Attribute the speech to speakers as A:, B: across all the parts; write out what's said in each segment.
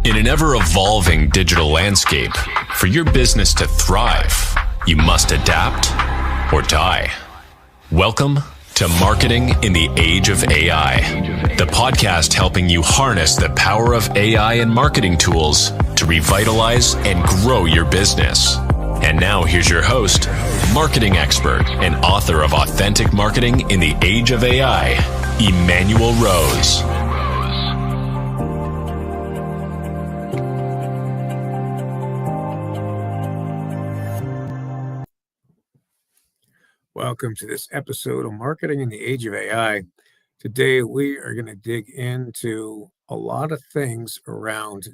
A: In an ever-evolving digital landscape, for your business to thrive, you must adapt or die. Welcome to Marketing in the Age of AI, the podcast helping you harness the power of AI and marketing tools to revitalize and grow your business. And now here's your host, marketing expert and author of Authentic Marketing in the Age of AI, Emmanuel Rose.
B: Welcome to this episode of Marketing in the Age of AI. Today, we are going to dig into a lot of things around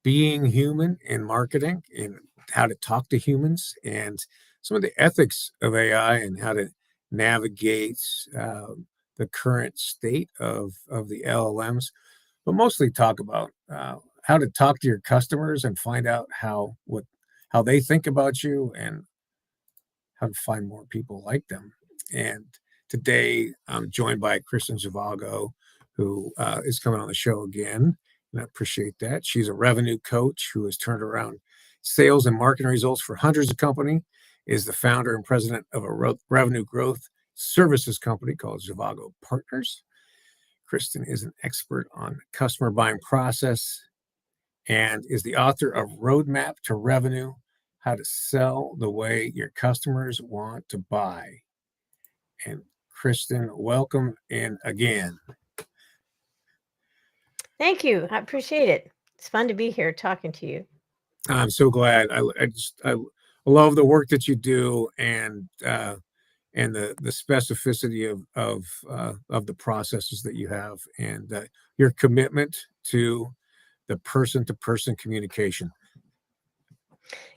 B: being human in marketing and how to talk to humans and some of the ethics of AI and how to navigate the current state of the LLMs, but mostly talk about how to talk to your customers and find out how they think about you and how to find more people like them. And today I'm joined by Kristin Zhivago, who is coming on the show again, and I appreciate that. She's a revenue coach who has turned around sales and marketing results for hundreds of companies, is the founder and president of a revenue growth services company called Zhivago Partners. Kristin is an expert on customer buying process and is the author of Roadmap to Revenue: How to Sell the Way Your Customers Want to Buy. And Kristin, welcome in again.
C: Thank you. I appreciate it. It's fun to be here talking to you.
B: I'm so glad. I love the work that you do and the specificity of the processes that you have and your commitment to the person-to-person communication.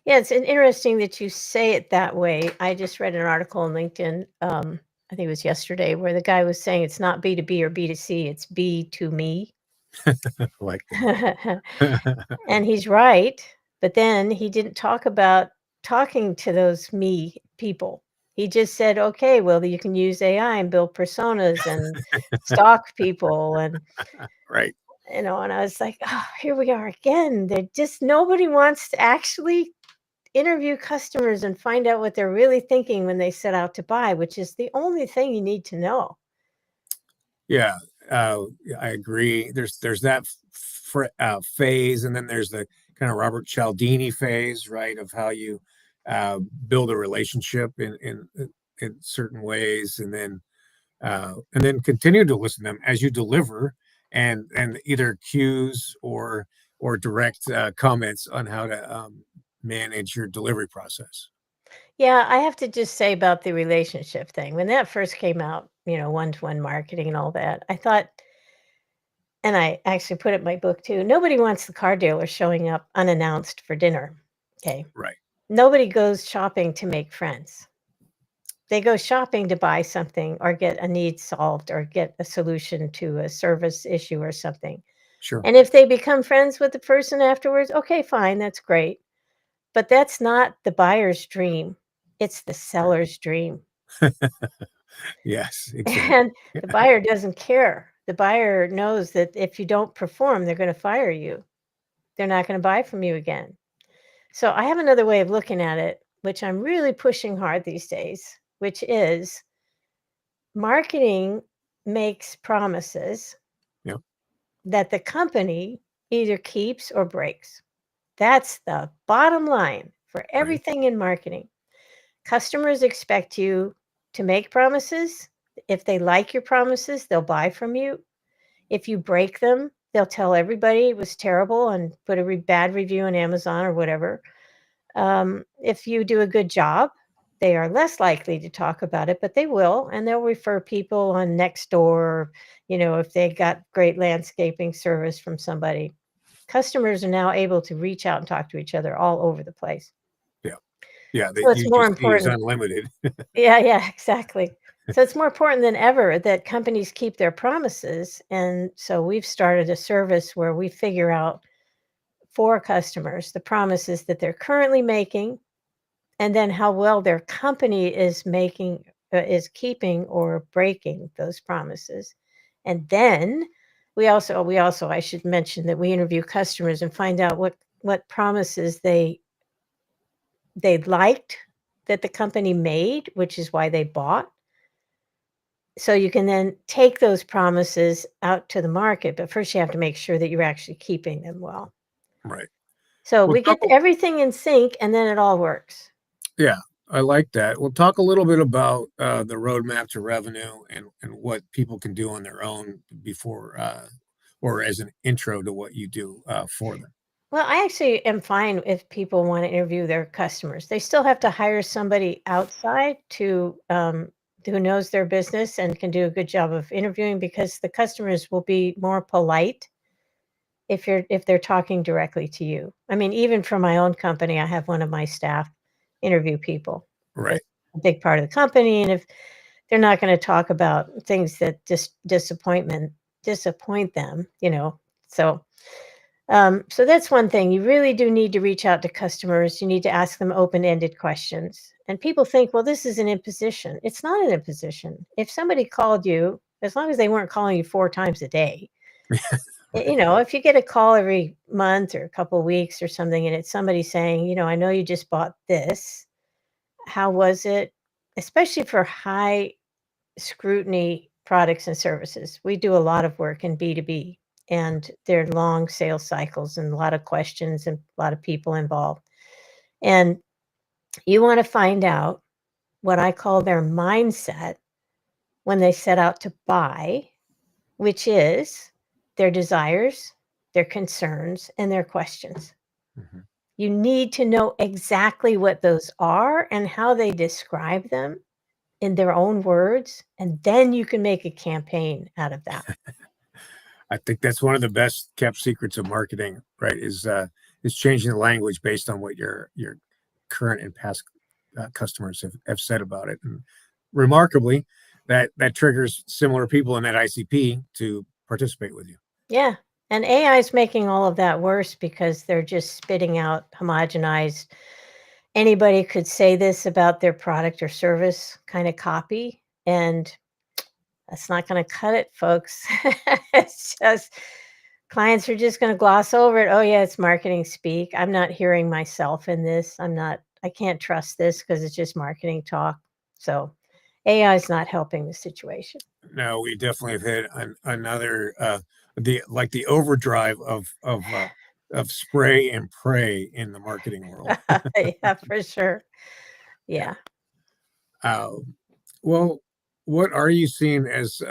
C: Yeah, it's interesting that you say it that way. I just read an article on LinkedIn, I think it was yesterday, where the guy was saying it's not B2B or B2C, it's B to me.
B: Like that.
C: And he's right, but then he didn't talk about talking to those me people. He just said, okay, well, you can use AI and build personas and stalk people and
B: right.
C: And I was like, oh, here we are again. Nobody wants to actually interview customers and find out what they're really thinking when they set out to buy, which is the only thing you need to know.
B: Yeah, I agree. There's that phase, and then there's the kind of Robert Cialdini phase, right, of how you build a relationship in certain ways, and then continue to listen to them as you deliver, and either cues or direct comments on how to manage your delivery process.
C: Yeah, I have to just say about the relationship thing. When that first came out, one-to-one marketing and all that, I thought, and I actually put it in my book too, nobody wants the car dealer showing up unannounced for dinner. Okay.
B: Right.
C: Nobody goes shopping to make friends. They go shopping to buy something or get a need solved or get a solution to a service issue or something.
B: Sure.
C: And if they become friends with the person afterwards, okay, fine, that's great. But that's not the buyer's dream. It's the seller's dream.
B: Yes, exactly.
C: And the buyer doesn't care. The buyer knows that if you don't perform, they're going to fire you. They're not going to buy from you again. So I have another way of looking at it, which I'm really pushing hard these days, which is marketing makes promises that the company either keeps or breaks. That's the bottom line for everything in marketing. Customers expect you to make promises. If they like your promises, they'll buy from you. If you break them, they'll tell everybody it was terrible and put a bad review on Amazon or whatever. If you do a good job, they are less likely to talk about it, but they will, and they'll refer people on Nextdoor, if they got great landscaping service from somebody. Customers are now able to reach out and talk to each other all over the place.
B: Yeah,
C: so it's more important.
B: Is unlimited.
C: Yeah, exactly. So it's more important than ever that companies keep their promises. And so we've started a service where we figure out for customers the promises that they're currently making, and then how well their company is keeping or breaking those promises. And then We also, I should mention that we interview customers and find out what promises they liked that the company made, which is why they bought. So you can then take those promises out to the market, but first you have to make sure that you're actually keeping them well.
B: Right.
C: So
B: Well,
C: we get everything in sync, and then it all works.
B: yeah, I like that. We'll talk a little bit about the roadmap to revenue and what people can do on their own before or as an intro to what you do for them.
C: Well, I actually am fine if people want to interview their customers. They still have to hire somebody outside to who knows their business and can do a good job of interviewing, because the customers will be more polite if they're talking directly to you. I mean, even for my own company, I have one of my staff interview people.
B: Right.
C: It's a big part of the company, and if they're not going to talk about things that disappoint them, So so that's one thing. You really do need to reach out to customers. You need to ask them open-ended questions. And people think, well, this is an imposition. It's not an imposition. If somebody called you, as long as they weren't calling you 4 times a day, if you get a call every month or a couple of weeks or something, and it's somebody saying, I know you just bought this. How was it? Especially for high scrutiny products and services. We do a lot of work in B2B, and there are long sales cycles and a lot of questions and a lot of people involved. And you want to find out what I call their mindset when they set out to buy, which is their desires, their concerns, and their questions.
B: Mm-hmm.
C: You need to know exactly what those are and how they describe them in their own words, and then you can make a campaign out of that.
B: I think that's one of the best kept secrets of marketing, right? Is changing the language based on what your current and past customers have said about it. And remarkably, that triggers similar people in that ICP to participate with you.
C: Yeah. And AI is making all of that worse because they're just spitting out homogenized, anybody could say this about their product or service kind of copy. And that's not going to cut it, folks. It's just clients are just going to gloss over it. Oh, yeah, it's marketing speak. I'm not hearing myself in this. I can't trust this because it's just marketing talk. So AI is not helping the situation.
B: No, we definitely have hit another the overdrive of spray and pray in the marketing world.
C: Yeah, for sure. Yeah.
B: Well, what are you seeing as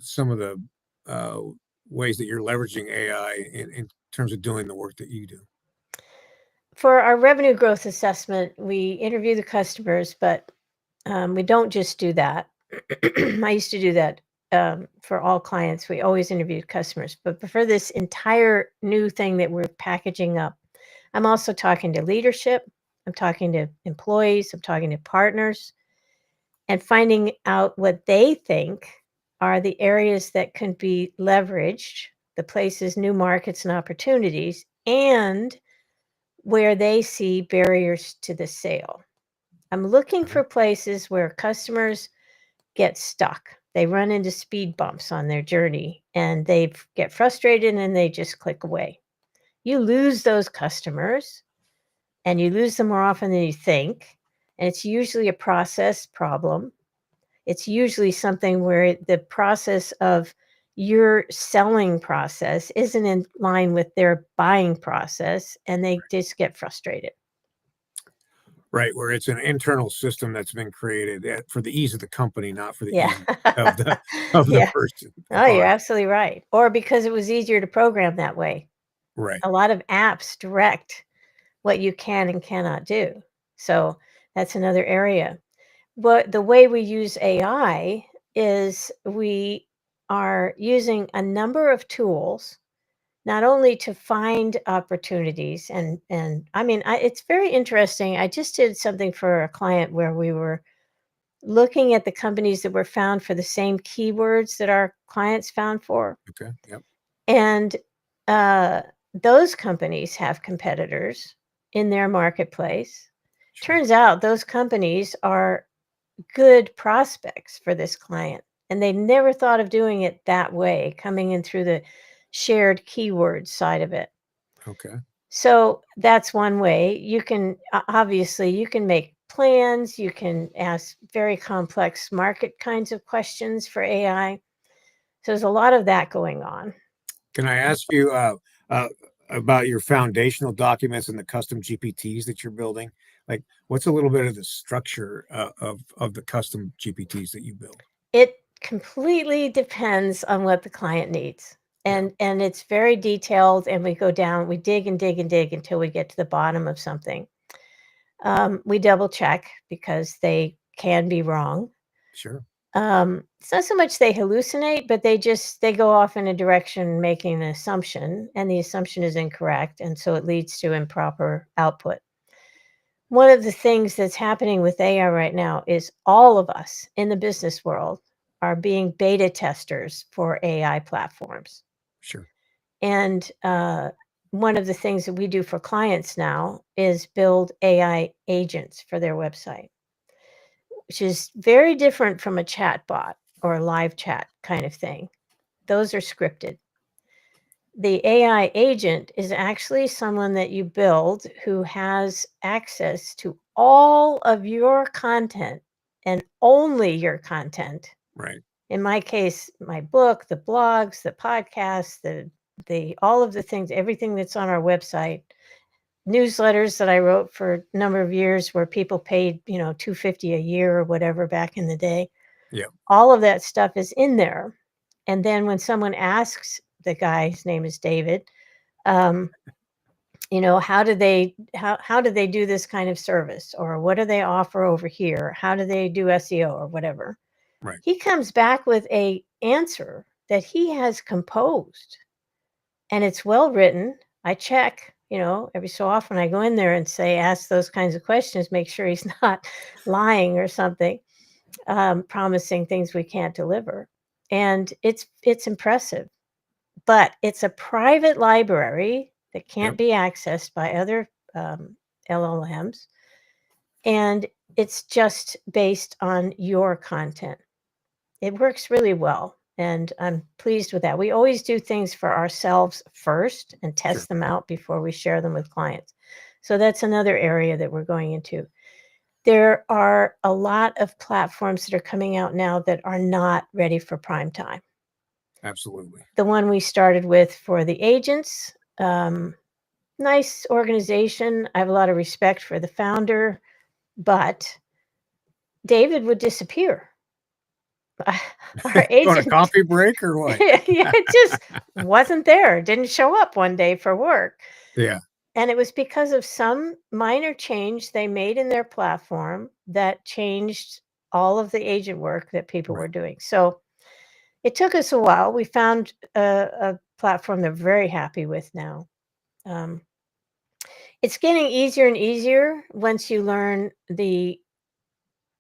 B: some of the ways that you're leveraging AI in terms of doing the work that you do?
C: For our revenue growth assessment, we interview the customers, but we don't just do that. I used to do that for all clients. We always interviewed customers. But for this entire new thing that we're packaging up, I'm also talking to leadership. I'm talking to employees. I'm talking to partners, and finding out what they think are the areas that can be leveraged, the places, new markets and opportunities, and where they see barriers to the sale. I'm looking for places where customers get stuck. They run into speed bumps on their journey and they get frustrated and they just click away. You lose those customers, and you lose them more often than you think. And it's usually a process problem. It's usually something where the process of your selling process isn't in line with their buying process, and they just get frustrated.
B: Right, where it's an internal system that's been created for the ease of the company, not for the
C: Yeah.
B: ease of the
C: Yeah.
B: person.
C: Oh, you're absolutely right. Or because it was easier to program that way.
B: Right.
C: A lot of apps direct what you can and cannot do. So that's another area. But the way we use AI is we are using a number of tools, not only to find opportunities and I mean, it's very interesting. I just did something for a client where we were looking at the companies that were found for the same keywords that our clients found for.
B: Okay. Yep.
C: And uh, those companies have competitors in their marketplace.
B: Sure.
C: Turns out those companies are good prospects for this client, and they never thought of doing it that way, coming in through shared keywords side of it.
B: Okay.
C: So that's one way. You can obviously you can make plans, you can ask very complex market kinds of questions for AI. So there's a lot of that going on.
B: Can I ask you about your foundational documents and the custom GPTs that you're building? Like, what's a little bit of the structure of the custom GPTs that you build?
C: It completely depends on what the client needs.
B: Yeah.
C: And it's very detailed, and we go down, we dig and dig and dig until we get to the bottom of something. We double check because they can be wrong.
B: Sure.
C: It's not so much they hallucinate, but they go off in a direction making an assumption, and the assumption is incorrect, and so it leads to improper output. One of the things that's happening with AI right now is all of us in the business world are being beta testers for AI platforms.
B: Sure.
C: And one of the things that we do for clients now is build AI agents for their website, which is very different from a chat bot or a live chat kind of thing. Those are scripted. The AI agent is actually someone that you build who has access to all of your content and only your content.
B: Right.
C: In my case, my book, the blogs, the podcasts, the all of the things, everything that's on our website, newsletters that I wrote for a number of years where people paid, $250 a year or whatever back in the day.
B: Yeah.
C: All of that stuff is in there. And then when someone asks, the guy's name is David, how do they do this kind of service, or what do they offer over here? How do they do SEO or whatever?
B: Right.
C: He comes back with a answer that he has composed, and it's well written. I check, every so often I go in there and say, ask those kinds of questions, make sure he's not lying or something, promising things we can't deliver. And it's impressive, but it's a private library that can't be accessed by other LLMs. And it's just based on your content. It works really well. And I'm pleased with that. We always do things for ourselves first and test them out before we share them with clients. So that's another area that we're going into. There are a lot of platforms that are coming out now that are not ready for prime time.
B: Absolutely.
C: The one we started with for the agents, nice organization. I have a lot of respect for the founder, but David would disappear. Our agent
B: On a coffee break or what?
C: yeah, it just wasn't there. Didn't show up one day for work.
B: Yeah.
C: And it was because of some minor change they made in their platform that changed all of the agent work that people were doing. So it took us a while. We found a platform they're very happy with now. It's getting easier and easier once you learn the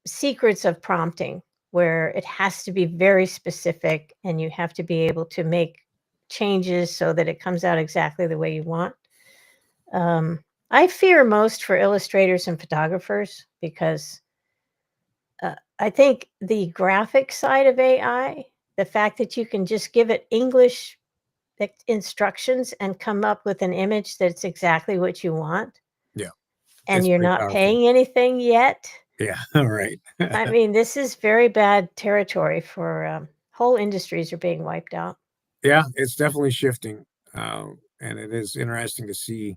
C: secrets of prompting, where it has to be very specific and you have to be able to make changes so that it comes out exactly the way you want. I fear most for illustrators and photographers because I think the graphic side of AI, the fact that you can just give it English instructions and come up with an image that's exactly what you want.
B: Yeah.
C: And
B: It's
C: you're
B: pretty
C: not
B: powerful.
C: paying anything yet.
B: Yeah. Right.
C: I mean, this is very bad territory for whole industries are being wiped out.
B: Yeah, it's definitely shifting. And it is interesting to see.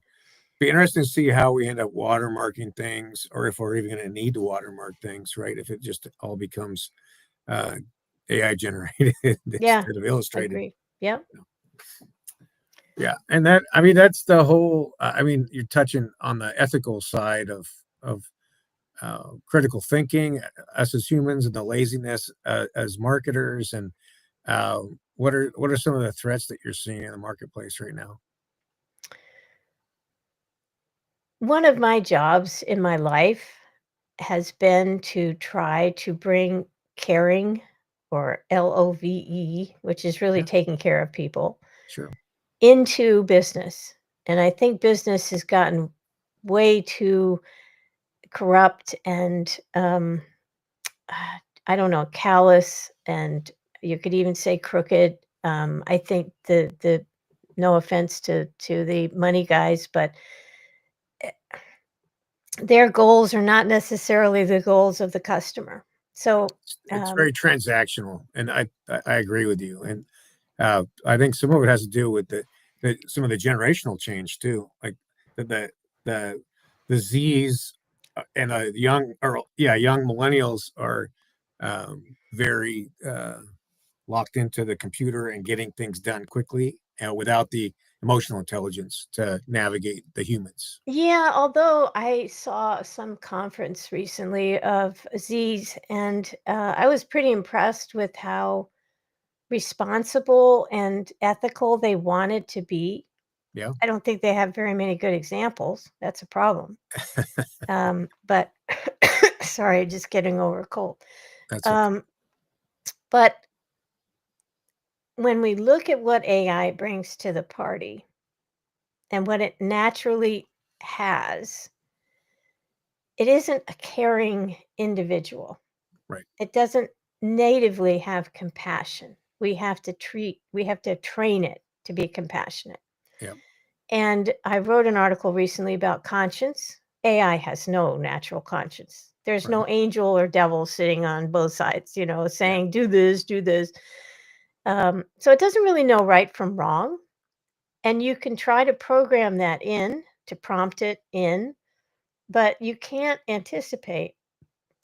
B: Be interesting to see how we end up watermarking things, or if we're even going to need to watermark things, right? If it just all becomes AI generated instead of
C: I
B: illustrated.
C: agree. Yep.
B: Yeah, and that's the whole. You're touching on the ethical side of critical thinking, us as humans, and the laziness as marketers. And what are some of the threats that you're seeing in the marketplace right now?
C: One of my jobs in my life has been to try to bring caring, or LOVE, which is really
B: Yeah.
C: taking care of people,
B: Sure.
C: into business. And I think business has gotten way too corrupt and I don't know, callous, and you could even say crooked. I think the No offense to the money guys, but their goals are not necessarily the goals of the customer. So
B: It's very transactional, and I agree with you. And I think some of it has to do with some of the generational change too, like the the the Z's and young millennials are very locked into the computer and getting things done quickly and without the emotional intelligence to navigate the humans.
C: yeah, although I saw some conference recently of Z's, and I was pretty impressed with how responsible and ethical they wanted to be.
B: Yeah,
C: I don't think they have very many good examples. That's a problem. But sorry, just getting over a cold.
B: that's okay.
C: Um, but when we look at what AI brings to the party and what it naturally has, it isn't a caring individual.
B: Right.
C: It doesn't natively have compassion. We have to train it to be compassionate.
B: Yeah.
C: And I wrote an article recently about conscience. AI has no natural conscience. There's
B: Right.
C: no angel or devil sitting on both sides,
B: Yeah.
C: saying, do this, do this. So it doesn't really know right from wrong. And you can try to program that in, to prompt it in, but you can't anticipate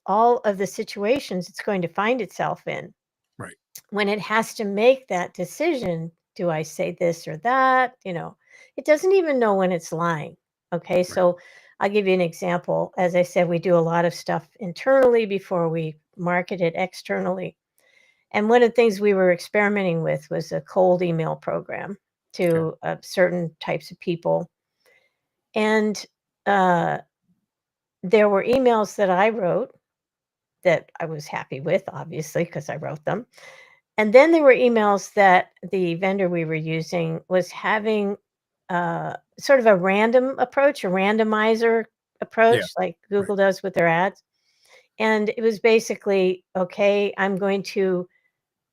C: all of the situations it's going to find itself in.
B: Right.
C: When it has to make that decision, do I say this or that? It doesn't even know when it's lying. Okay,
B: Right.
C: so I'll give you an example. As I said, we do a lot of stuff internally before we market it externally. And one of the things we were experimenting with was a cold email program
B: Okay.
C: to certain types of people. And there were emails that I wrote that I was happy with, obviously, because I wrote them. And then there were emails that the vendor we were using was having sort of a random approach, a randomizer
B: Yeah.
C: approach, like
B: Right.
C: Google does with their ads. And it was basically, okay, I'm going to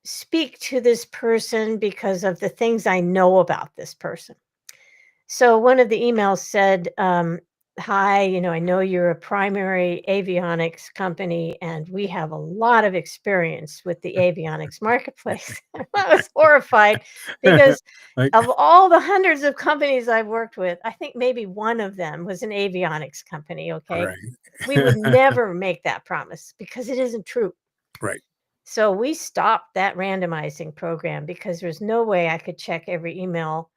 C: speak to this person because of the things I know about this person. So one of the emails said, hi, I know you're a primary avionics company, and we have a lot of experience with the avionics marketplace. I was horrified because
B: Like,
C: of all the hundreds of companies I've worked with, I think maybe one of them was an avionics company. Okay.
B: right.
C: We would never make that promise because it isn't true.
B: Right.
C: So we stopped that randomizing program because there's no way I could check every email.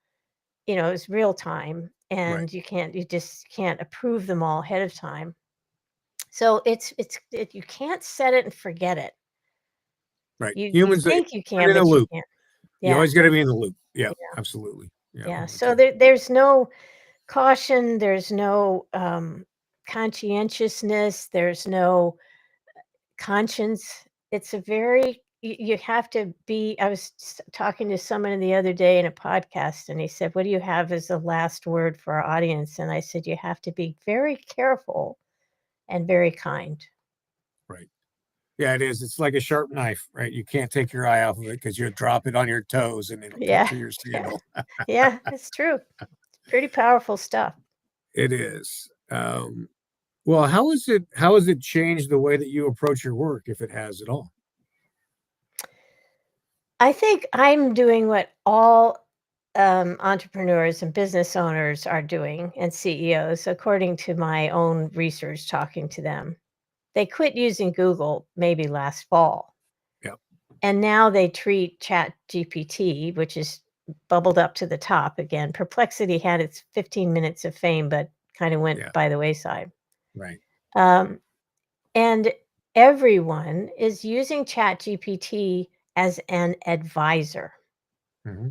C: It's real time,
B: Right.
C: and you just can't approve them all ahead of time. So you can't set it and forget it.
B: Right.
C: You
B: Humans are
C: think you
B: in
C: can,
B: the
C: but you
B: loop.
C: can't.
B: You
C: Yeah,
B: always got to be in the loop. Yeah,
C: yeah,
B: absolutely. Yeah,
C: yeah.
B: I'm with
C: So
B: you.
C: there's no caution, there's no conscientiousness, there's no conscience. It's a very you have to be. I was talking to someone the other day in a podcast, and he said, what do you have as the last word for our audience? And I said, you have to be very careful and very kind.
B: Right. Yeah, it is. It's like a sharp knife, right? You can't take your eye off of it because you'll drop it on your toes and it'll cut
C: Yeah,
B: through your
C: yeah,
B: sandal.
C: yeah, it's true. It's pretty powerful stuff.
B: It is. Well, how has it changed the way that you approach your work, if it has at all?
C: I think I'm doing what all entrepreneurs and business owners are doing, and CEOs, according to my own research talking to them. They quit using Google maybe last fall.
B: Yeah.
C: And now they treat Chat GPT, which is bubbled up to the top again. Perplexity had its 15 minutes of fame, but kind of went
B: Yeah.
C: by the wayside.
B: Right.
C: Um, and everyone is using Chat GPT as an advisor.
B: Hmm.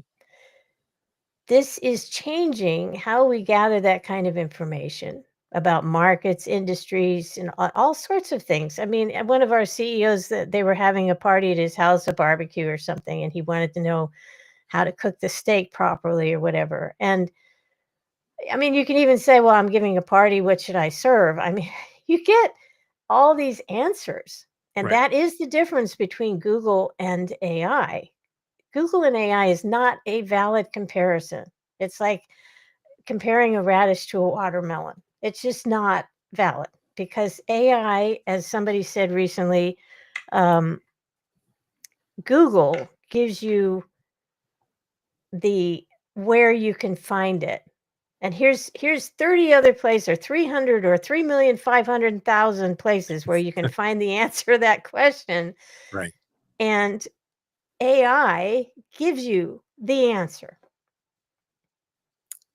C: This is changing how we gather that kind of information about markets, industries, and all sorts of things. I mean, one of our CEOs, that they were having a party at his house, a barbecue or something, and he wanted to know how to cook the steak properly or whatever. And I mean, you can even say, well, I'm giving a party, what should I serve? I mean, you get all these answers. And
B: Right.
C: that is the difference between Google and AI. Google and AI is not a valid comparison. It's like comparing a radish to a watermelon. It's just not valid because AI, as somebody said recently, Google gives you where you can find it. And here's 30 other places, or 300 or 3,500,000 places where you can find the answer to that question.
B: Right.
C: And AI gives you the answer.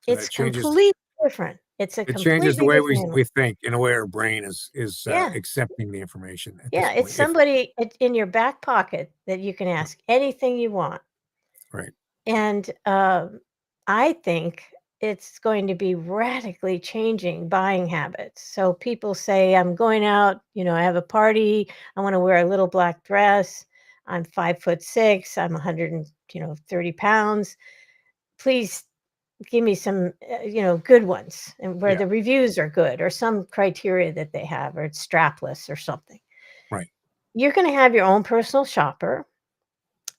B: So
C: It's completely different. It's a
B: it changes the
C: completely
B: way
C: different animal.
B: we think, in a way our brain is
C: Yeah.
B: accepting the information at this
C: Yeah,
B: point.
C: it's somebody in your back pocket that you can ask anything you want.
B: Right.
C: And I think it's going to be radically changing buying habits. So people say, I'm going out, I have a party, I want to wear a little black dress. I'm 5'6", I'm 130 pounds. Please give me some, good ones, and where
B: Yeah.
C: the reviews are good, or some criteria that they have, or it's strapless or something.
B: Right.
C: You're going to have your own personal shopper.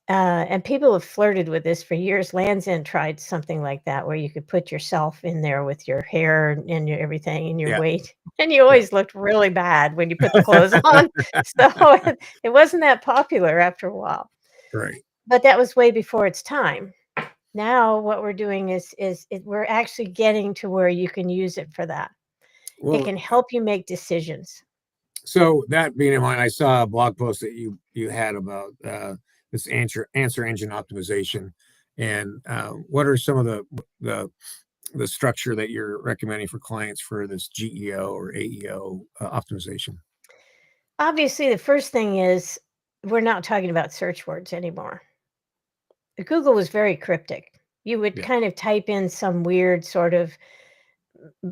C: And people have flirted with this for years. Land's End tried something like that, where you could put yourself in there with your hair and your everything and your
B: Yeah.
C: weight. And you always looked really bad when you put the clothes on. So it wasn't that popular after a while.
B: Right.
C: But that was way before its time. Now what we're doing is we're actually getting to where you can use it for that.
B: Well,
C: It can help you make decisions.
B: So that being in mind, I saw a blog post that you had about this answer engine optimization, and what are some of the structure that you're recommending for clients for this GEO or AEO optimization?
C: Obviously, the first thing is we're not talking about search words anymore. Google was very cryptic. You would
B: Yeah.
C: kind of type in some weird sort of,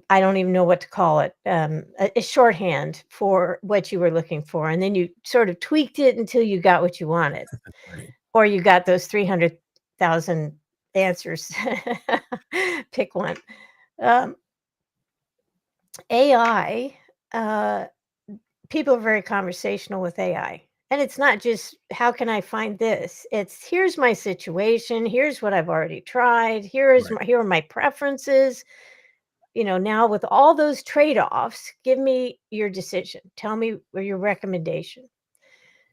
C: I don't even know what to call it, a shorthand for what you were looking for. And then you sort of tweaked it until you got what you wanted,
B: Right.
C: or you got those 300,000 answers. Pick one. AI, people are very conversational with AI. And it's not just, how can I find this? It's, here's my situation. Here's what I've already tried. Here are my preferences. Now with all those trade-offs, give me your decision. Tell me your recommendation.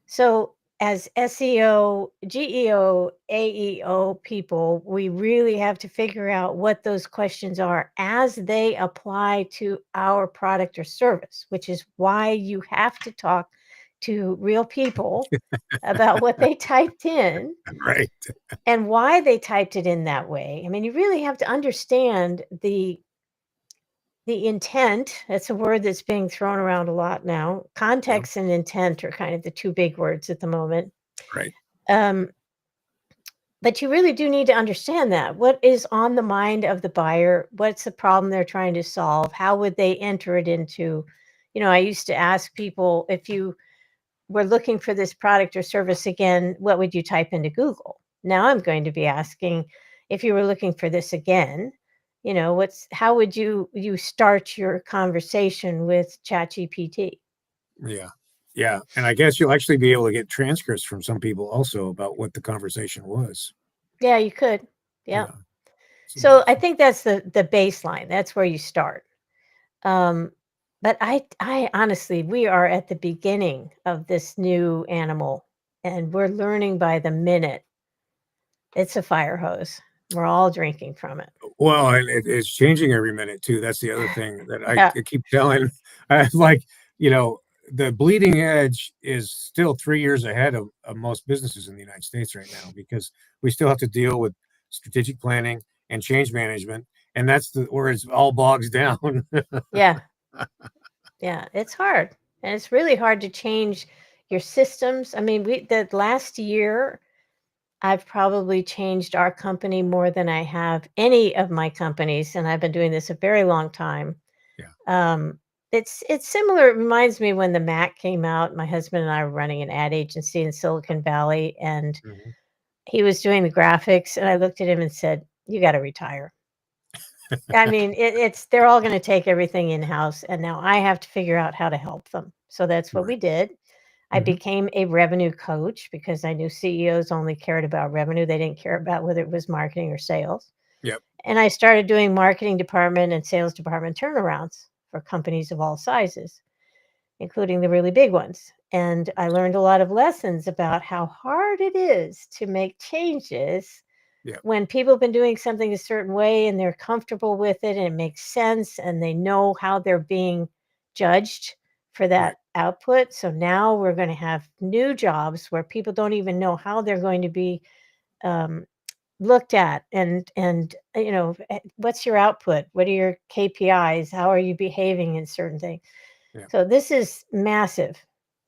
C: So as SEO, GEO, AEO people, we really have to figure out what those questions are as they apply to our product or service, which is why you have to talk to real people about what they typed in
B: Right.
C: and why they typed it in that way. I mean, you really have to understand the intent. That's a word that's being thrown around a lot now. Context and intent are kind of the two big words at the moment.
B: Right.
C: But you really do need to understand that. What is on the mind of the buyer? What's the problem they're trying to solve? How would they enter it into, I used to ask people, if you were looking for this product or service again, what would you type into Google? Now I'm going to be asking, if you were looking for this again, how would you start your conversation with ChatGPT?
B: Yeah. Yeah. And I guess you'll actually be able to get transcripts from some people also about what the conversation was.
C: Yeah, you could. Yeah.
B: Yeah.
C: So I think that's the baseline. That's where you start. But I honestly, we are at the beginning of this new animal, and we're learning by the minute. It's a fire hose. We're all drinking from it.
B: Well, and it's changing every minute too. That's the other thing that I
C: Yeah.
B: keep telling. I like, the bleeding edge is still 3 years ahead of most businesses in the United States right now, because we still have to deal with strategic planning and change management, and that's where it's all bogs down.
C: Yeah. Yeah. It's hard. And it's really hard to change your systems. I mean, the last year, I've probably changed our company more than I have any of my companies, and I've been doing this a very long time.
B: Yeah.
C: It's similar. It reminds me when the Mac came out. My husband and I were running an ad agency in Silicon Valley, and
B: Mhm.
C: he was doing the graphics, and I looked at him and said, "You got to retire." I mean, they're all going to take everything in house, and now I have to figure out how to help them. So that's what
B: Right.
C: we did. I
B: Mhm.
C: became a revenue coach because I knew CEOs only cared about revenue. They didn't care about whether it was marketing or sales.
B: Yep.
C: And I started doing marketing department and sales department turnarounds for companies of all sizes, including the really big ones. And I learned a lot of lessons about how hard it is to make changes when people have been doing something a certain way and they're comfortable with it and it makes sense and they know how they're being judged for that output. So now we're going to have new jobs where people don't even know how they're going to be looked at and what's your output, what are your KPIs, how are you behaving in certain things. So this is massive.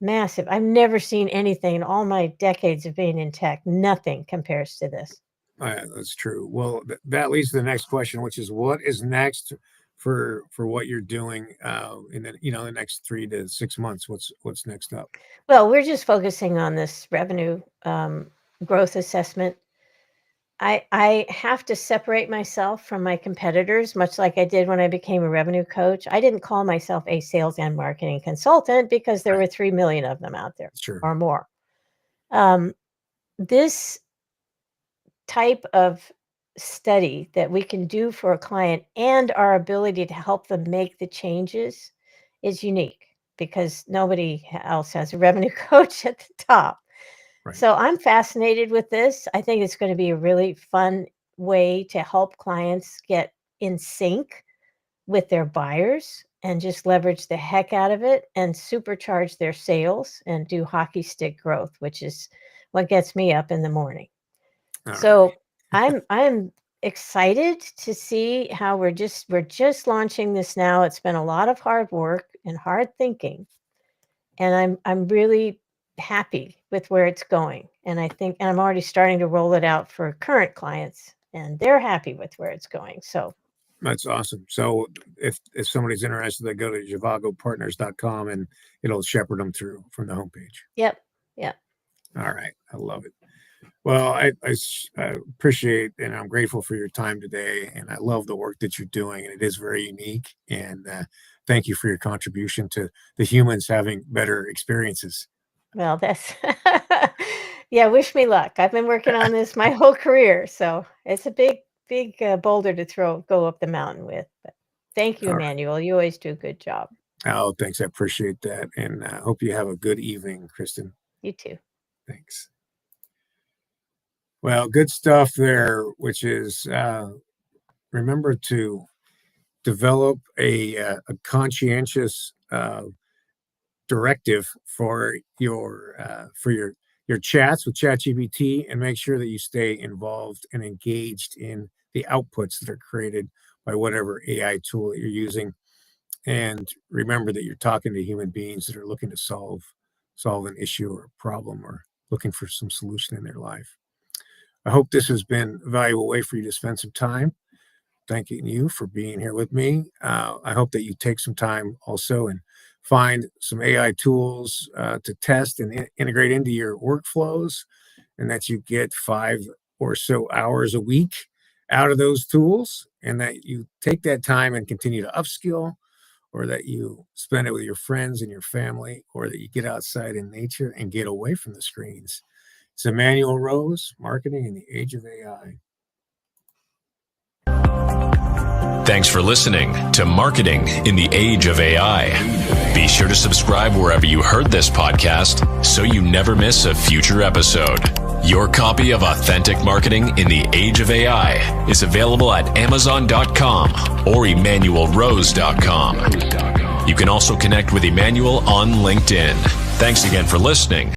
C: I've never seen anything in all my decades of being in tech. Nothing compares to this.
B: That's true. Well, that leads to the next question, which is what is next for what you're doing in the next 3 to 6 months. What's next up?
C: Well, we're just focusing on this revenue growth assessment. I have to separate myself from my competitors, much like I did when I became a revenue coach. I didn't call myself a sales and marketing consultant because there were 3 million of them out there or more. This type of study that we can do for a client and our ability to help them make the changes is unique because nobody else has a revenue coach at the top. So I'm fascinated with this. I think it's going to be a really fun way to help clients get in sync with their buyers and just leverage the heck out of it and supercharge their sales and do hockey stick growth, which is what gets me up in the morning. So I'm excited to see how we're just launching this now. It's been a lot of hard work and hard thinking, and I'm really happy with where it's going. And I'm already starting to roll it out for current clients, and they're happy with where it's going. So
B: that's awesome. So if somebody's interested, they go to zhivagopartners.com and it'll shepherd them through from the homepage.
C: Yep.
B: All right. I love it. Well, I appreciate and I'm grateful for your time today. And I love the work that you're doing. And it is very unique. And thank you for your contribution to the humans having better experiences.
C: Well, that's, wish me luck. I've been working on this my whole career. So it's a big boulder to go up the mountain with. But thank you, Emmanuel. Right. You always do a good job.
B: Oh, thanks. I appreciate that. And I hope you have a good evening, Kristin.
C: You too.
B: Thanks. Well, good stuff there, which is remember to develop a conscientious directive for your chats with ChatGPT, and make sure that you stay involved and engaged in the outputs that are created by whatever AI tool that you're using. And remember that you're talking to human beings that are looking to solve an issue or a problem or looking for some solution in their life. I hope this has been a valuable way for you to spend some time. Thanking you for being here with me. I hope that you take some time also and find some AI tools to test and integrate into your workflows, and that you get 5 or so hours a week out of those tools, and that you take that time and continue to upskill, or that you spend it with your friends and your family, or that you get outside in nature and get away from the screens. It's Emmanuel Rose, Marketing in the Age of AI.
A: Thanks for listening to Marketing in the Age of AI. Be sure to subscribe wherever you heard this podcast so you never miss a future episode. Your copy of Authentic Marketing in the Age of AI is available at Amazon.com or EmmanuelRose.com. You can also connect with Emmanuel on LinkedIn. Thanks again for listening.